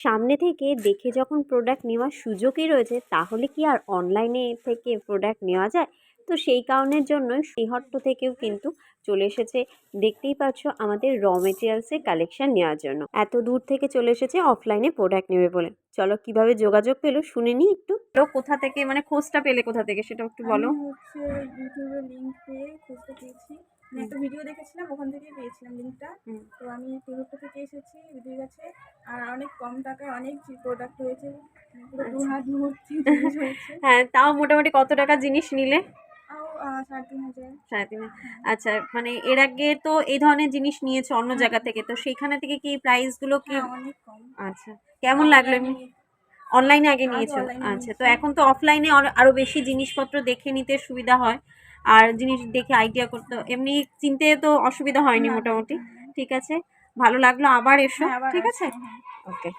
সামনে থেকে দেখে যখন প্রোডাক্ট নেওয়ার সুযোগই রয়েছে তাহলে কি আর অনলাইনে থেকে প্রোডাক্ট নেওয়া যায়? তো সেই কারণের জন্যই শ্রীহট্ট থেকেও কিন্তু চলে এসেছে, দেখতেই পাচ্ছ, আমাদের র মেটেরিয়ালসের কালেকশন নেওয়ার জন্য। এত দূর থেকে চলে এসেছে অফলাইনে প্রোডাক্ট নেবে বলে। চলো কিভাবে যোগাযোগ পেলো শুনে নিই একটু। তো কোথা থেকে, মানে খোঁজটা পেলে কোথা থেকে সেটা একটু বলো। আমি হচ্ছে ইউটিউবে লিঙ্ক পেয়ে খোঁজটা পেয়েছি, মানে একটা ভিডিও দেখেছিলাম, ওখান থেকেই পেয়েছিলাম লিঙ্কটা। তো আমি টিভিটা থেকে এসেছি দিদির কাছে, আর অনেক কম টাকায় অনেক প্রোডাক্ট হয়েছে, পুরো দু হাত ভর্তি জিনিস হয়েছে। হ্যাঁ, তাও মোটামুটি কত টাকা জিনিস নিলে? তাও 3,500। 3,500। আচ্ছা, মানে এর আগে তো এই ধরনের জিনিস নিয়েছো অন্য জায়গা থেকে, তো সেইখানে থেকে কি প্রাইসগুলো কি? হ্যাঁ, অনেক কম। আচ্ছা, কেমন লাগলো এমনি? অনলাইনে আগে নিয়েছো? আচ্ছা, তো এখন তো অফলাইনে আরো বেশি জিনিসপত্র দেখে নিতে সুবিধা হয়, আর জিনিস দেখে আইডিয়া করতে, এমনি চিনতে তো অসুবিধা হয়নি মোটামুটি। ঠিক আছে, ভালো লাগলো, আবার এসো। হ্যাঁ, আবার ঠিক আছে, আসবো। ওকে।